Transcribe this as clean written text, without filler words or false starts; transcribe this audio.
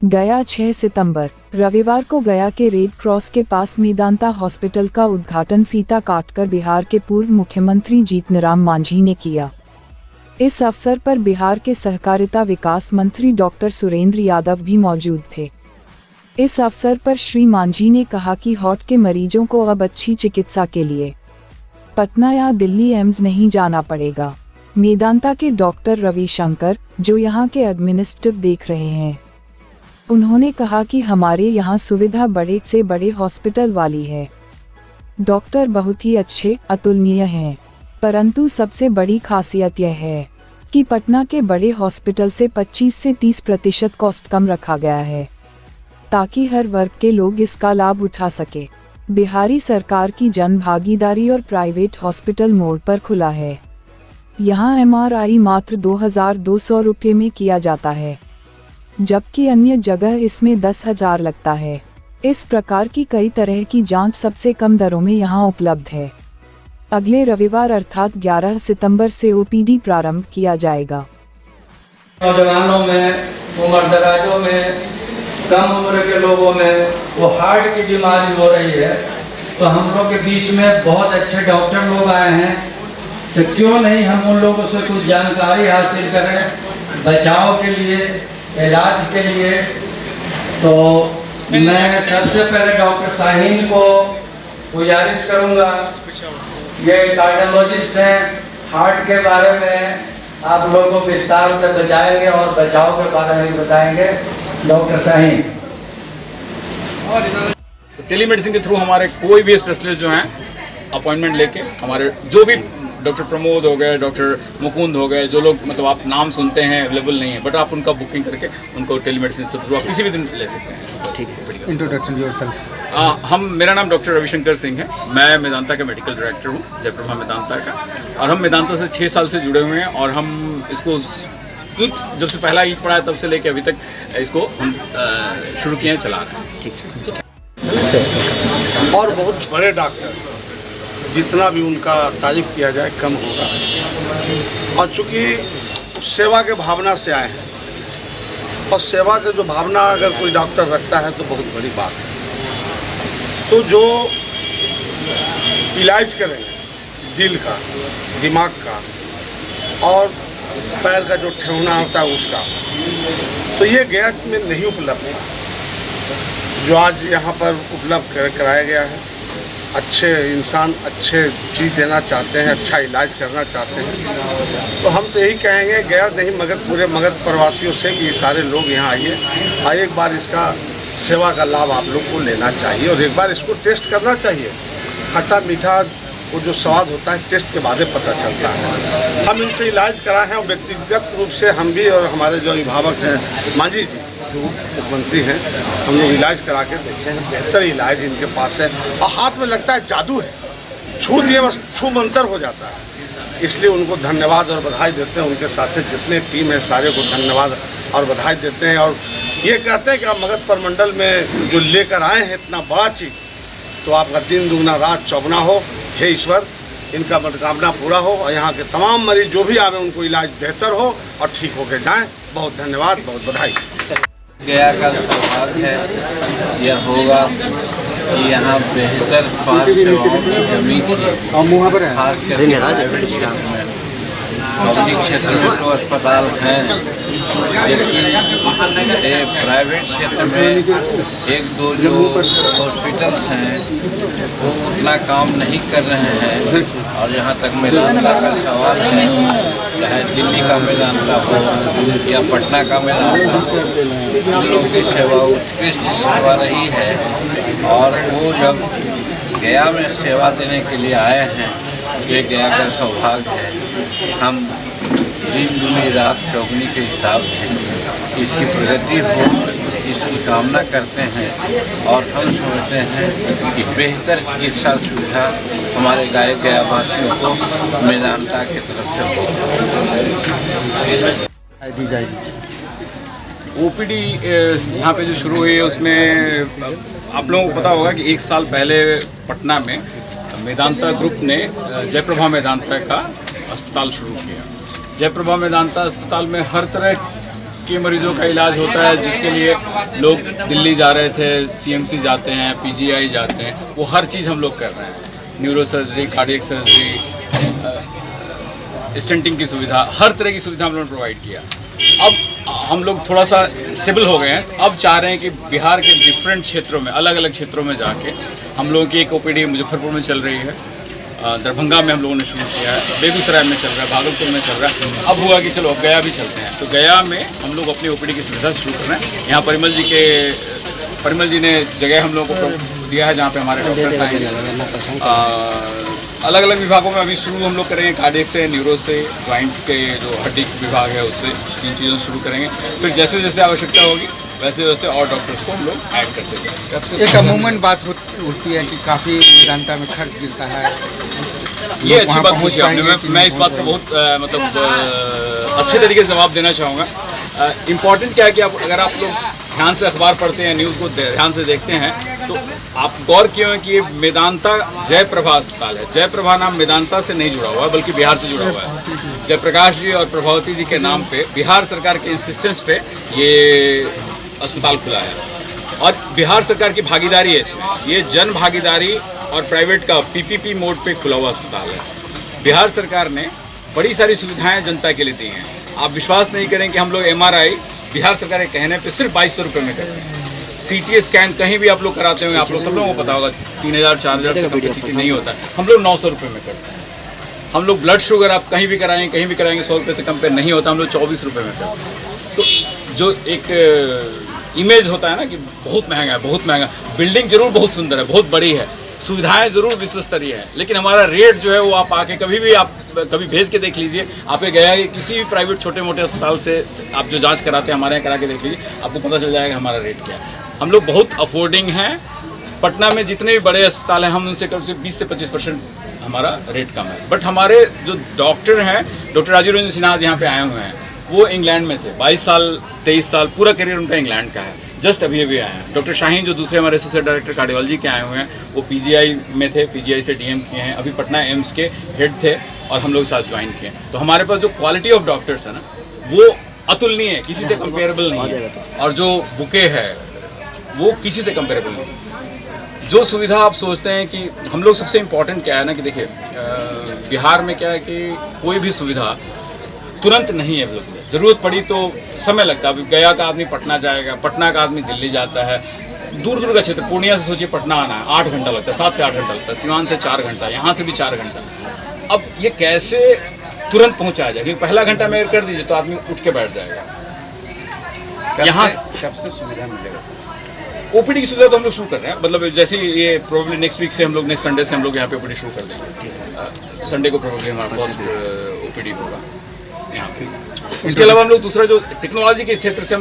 गया 6 सितंबर रविवार को गया के रेड क्रॉस के पास मेदांता हॉस्पिटल का उद्घाटन फीता काटकर बिहार के पूर्व मुख्यमंत्री जीतनराम मांझी ने किया। इस अवसर पर बिहार के सहकारिता विकास मंत्री डॉक्टर सुरेंद्र यादव भी मौजूद थे। इस अवसर पर श्री मांझी ने कहा कि हार्ट के मरीजों को अब अच्छी चिकित्सा के लिए पटना या दिल्ली एम्स नहीं जाना पड़ेगा। मेदांता के डॉक्टर रविशंकर, जो यहाँ के एडमिनिस्ट्रेटिव देख रहे हैं, उन्होंने कहा कि हमारे यहाँ सुविधा बड़े से बड़े हॉस्पिटल वाली है। डॉक्टर बहुत ही अच्छे, अतुलनीय हैं, परंतु सबसे बड़ी खासियत यह है कि पटना के बड़े हॉस्पिटल से 25 से 30% कॉस्ट कम रखा गया है, ताकि हर वर्ग के लोग इसका लाभ उठा सके। बिहारी सरकार की जन भागीदारी और प्राइवेट हॉस्पिटल मोड़ पर खुला है। यहाँ MRI मात्र 2200 रुपये में किया जाता है, जबकि अन्य जगह इसमें 10,000 लगता है। इस प्रकार की कई तरह की जांच सबसे कम दरों में यहाँ उपलब्ध है। अगले रविवार अर्थात 11 सितंबर से OPD प्रारंभ किया जाएगा। नौजवानों में, उम्रदराजों में, कम उम्र के लोगों में वो हार्ट की बीमारी हो रही है, तो हम लोग के बीच में बहुत अच्छे डॉक्टर लोग आए हैं, तो क्यों नहीं हम उन लोगों से कुछ जानकारी हासिल करें बचाव के लिए, इलाज के लिए। तो मैं सबसे पहले डॉक्टर शाहीन को गुजारिश करूंगा, ये कार्डियोलॉजिस्ट हैं, हार्ट के बारे में आप लोगों को विस्तार से बताएंगे और बचाव के बारे में बताएंगे। डॉक्टर शाहीन। तो टेलीमेडिसिन के थ्रू हमारे कोई भी स्पेशलिस्ट जो हैं अपॉइंटमेंट लेके, हमारे जो भी डॉक्टर प्रमोद हो गए, डॉक्टर मुकुंद हो गए, जो लोग मतलब आप नाम सुनते हैं अवेलेबल नहीं है, बट आप उनका बुकिंग करके उनको टेलीमेडिसिन के थ्रू आप किसी भी दिन ले सकते हैं। ठीक है। Introduction yourself. मेरा नाम डॉक्टर रविशंकर सिंह है। मैं मेदांता का मेडिकल डायरेक्टर हूँ, जयप्रभा मेदांता का, और हम मेदांता से 6 साल से जुड़े हुए हैं और हम इसको जब से पहला ईद पड़ा है तब से लेके अभी तक इसको हम शुरू किए हैं, चला रहे हैं। ठीक है। और बहुत बड़े डॉक्टर, जितना भी उनका तारीफ किया जाए कम होगा, और चूँकि सेवा के भावना से आए हैं, और सेवा के जो भावना अगर कोई डॉक्टर रखता है तो बहुत बड़ी बात है। तो जो इलाज करेंगे दिल का, दिमाग का और पैर का जो ठेहुना होता है उसका, तो ये गया में नहीं उपलब्ध था, जो आज यहाँ पर उपलब्ध कराया गया है। अच्छे इंसान अच्छे चीज़ देना चाहते हैं, अच्छा इलाज करना चाहते हैं, तो हम तो यही कहेंगे गया नहीं मगर पूरे मगध प्रवासियों से कि सारे लोग यहाँ आइए और एक बार इसका सेवा का लाभ आप लोग को लेना चाहिए और एक बार इसको टेस्ट करना चाहिए। खट्टा मीठा वो जो स्वाद होता है टेस्ट के बाद पता चलता है। हम इनसे इलाज कराए हैं, व्यक्तिगत रूप से हम भी और हमारे जो अभिभावक हैं मांझी जी जो मुख्यमंत्री हैं, हम लोग इलाज करा के देखे हैं। बेहतर इलाज इनके पास है और हाथ में लगता है जादू है, छू दिए बस छू मंतर हो जाता है। इसलिए उनको धन्यवाद और बधाई देते हैं। उनके साथ जितने टीम है सारे को धन्यवाद और बधाई देते हैं और ये कहते हैं कि आप मगध प्रमंडल में जो लेकर आए हैं इतना बड़ा चीज़, तो आपका दिन दुगना रात चौगुना हो। हे ईश्वर, इनका मनोकामना पूरा हो और यहाँ के तमाम मरीज जो भी आवे उनको इलाज बेहतर हो और ठीक होके जाएं। बहुत धन्यवाद, बहुत बधाई। गया का सौभाग्य है यह होगा कि यहाँ बेहतर स्वास्थ्य सेवाओं की कमी थी, खासकर पब्लिक क्षेत्र में तो अस्पताल हैं, लेकिन प्राइवेट क्षेत्र में एक दो जो हॉस्पिटल्स हैं वो उतना काम नहीं कर रहे हैं। और जहाँ तक मेदांता का सवाल है, चाहे दिल्ली का मेदांता हो या पटना का मेदांता हो, उन लोगों की सेवा उत्कृष्ट सेवा रही है। और वो जब गया में सेवा देने के लिए आए हैं, ये गया का सौभाग्य है। हम दिन दूनी रात चौगुनी के हिसाब से इसकी प्रगति हो इसकी कामना करते हैं और हम समझते हैं कि बेहतर चिकित्सा सुविधा हमारे गया वासियों को मेदांता की तरफ से दी जाएगी। OPD यहाँ पे जो शुरू हुई है उसमें आप लोगों को पता होगा कि 1 साल पहले पटना में मेदांता ग्रुप ने जयप्रभा मेदांता का अस्पताल शुरू किया। जयप्रभा मेदांता अस्पताल में हर तरह के मरीजों का इलाज होता है, जिसके लिए लोग दिल्ली जा रहे थे, CMC जाते हैं, PGI जाते हैं, वो हर चीज़ हम लोग कर रहे हैं। Neuro surgery, cardiac surgery, stunting की सुविधा, हर तरह की सुविधा हम लोगों ने प्रोवाइड किया। अब हम लोग थोड़ा सा स्टेबल हो गए हैं, अब चाह रहे हैं कि बिहार के डिफरेंट क्षेत्रों में, अलग अलग क्षेत्रों में जाके हम लोगों की एक OPD मुजफ्फरपुर में चल रही है, दरभंगा में हम लोगों ने शुरू किया है, बेगूसराय में चल रहा है, भागलपुर में चल रहा है, अब हुआ कि चलो अब गया भी चलते हैं। तो गया में हम लोग अपनी OPD की सुविधा शुरू कर रहे हैं। यहाँ परिमल जी ने जगह हम लोगों को दिया है जहाँ पे हमारे डॉक्टर्स आएंगे। अलग अलग विभागों में अभी शुरू हम लोग करेंगे, कार्डियक से, न्यूरो से, जॉइंट्स के जो हड्डी विभाग है उससे, इन चीज़ों से शुरू करेंगे। फिर जैसे जैसे आवश्यकता होगी वैसे वैसे और डॉक्टर्स को हम लोग ऐड करते जाएंगे। एक अमूमन बात उठती है कि काफ़ी मेदांता में खर्च गिरता है। ये अच्छी बात पूछी आपने। मैं इस बात को बहुत अच्छे तरीके से जवाब देना चाहूँगा। इम्पॉर्टेंट क्या है कि अगर आप लोग ध्यान से अखबार पढ़ते हैं, न्यूज़ को ध्यान से देखते हैं, तो आप गौर किए हैं कि ये मेदांता जयप्रभा अस्पताल है। जयप्रभा नाम मेदांता से नहीं जुड़ा हुआ है, बल्कि बिहार से जुड़ा हुआ है। जयप्रकाश जी और प्रभावती जी के नाम पे, बिहार सरकार के इंसिस्टेंस पे ये अस्पताल खुला है और बिहार सरकार की भागीदारी है इसमें। ये जन भागीदारी और प्राइवेट का PPP मोड पे खुला हुआ अस्पताल है। बिहार सरकार ने बड़ी सारी सुविधाएं जनता के लिए दी हैं। आप विश्वास नहीं करें कि हम लोग MRI बिहार सरकार के कहने पे सिर्फ 2200 रुपये में करते हैं। CT स्कैन कहीं भी आप लोग कराते होंगे, आप लोग सब लोगों को पता होगा 3000 4000 से कम CT नहीं होता है, हम लोग 900 रुपये में करते हैं। हम लोग ब्लड शुगर आप कहीं भी कराएंगे 100 रुपये से कम पे नहीं होता, हम लोग 24 रुपये में करते हैं। तो जो एक इमेज होता है ना कि बहुत महंगा है, बहुत महंगा, बिल्डिंग जरूर बहुत सुंदर है, बहुत बड़ी है, सुविधाएं जरूर विश्व स्तरीय है, लेकिन हमारा रेट जो है वो आप आके कभी भेज के देख लीजिए। आप गया कि किसी भी प्राइवेट छोटे मोटे अस्पताल से आप जो जांच कराते हैं हमारे यहाँ करा के देख लीजिए, आपको पता चल जाएगा हमारा रेट क्या है। हम लोग बहुत अफोर्डिंग हैं। पटना में जितने भी बड़े अस्पताल हैं हम उनसे कम से 20 से 25% हमारा रेट कम है। बट हमारे जो डॉक्टर हैं, डॉक्टर राजीव रंजन सिन्हा यहाँ पे आए हुए हैं, वो इंग्लैंड में थे, 22 साल 23 साल पूरा करियर उनका इंग्लैंड का है, जस्ट अभी आए हैं। डॉक्टर शाहीन जो दूसरे हमारे एसोसिएट डायरेक्टर कार्डियोलॉजी के आए हुए हैं, वो PGI में थे, PGI से DM किए हैं, अभी पटना एम्स के हेड थे और हम लोग साथ ज्वाइन किए। तो हमारे पास जो क्वालिटी ऑफ डॉक्टर्स है ना, वो अतुलनीय है, किसी से कंपेरेबल नहीं है। और जो बुके है वो किसी से कंपेरेबल नहीं है। जो सुविधा आप सोचते हैं कि हम लोग, सबसे इम्पोर्टेंट क्या है ना कि देखिए बिहार में क्या है कि कोई भी सुविधा तुरंत नहीं अवेलेबल है। ज़रूरत पड़ी तो समय लगता है। अभी गया का आदमी पटना जाएगा, पटना का आदमी दिल्ली जाता है, दूर दूर का क्षेत्र, पूर्णिया से सोचिए पटना आना है 8 घंटा लगता है, 7 से 8 घंटा लगता है, सिवान से 4 घंटा, यहाँ से भी 4 घंटा। अब ये कैसे तुरंत पहुँचाया जाए, क्योंकि पहला घंटा में कर दीजिए तो आदमी उठ के बैठ जाएगा। यहाँ कब से सुविधा मिलेगा सर? OPD की सुविधा तो हम लोग शुरू कर रहे हैं, मतलब जैसे ये प्रोबेबली नेक्स्ट वीक से हम लोग, नेक्स्ट संडे से हम लोग यहाँ पे OPD शुरू कर देंगे। संडे को प्रोबेबली हमारा फर्स्ट OPD होगा यहाँ पे। उसके अलावा हम लोग दूसरा जो टेक्नोलॉजी के क्षेत्र से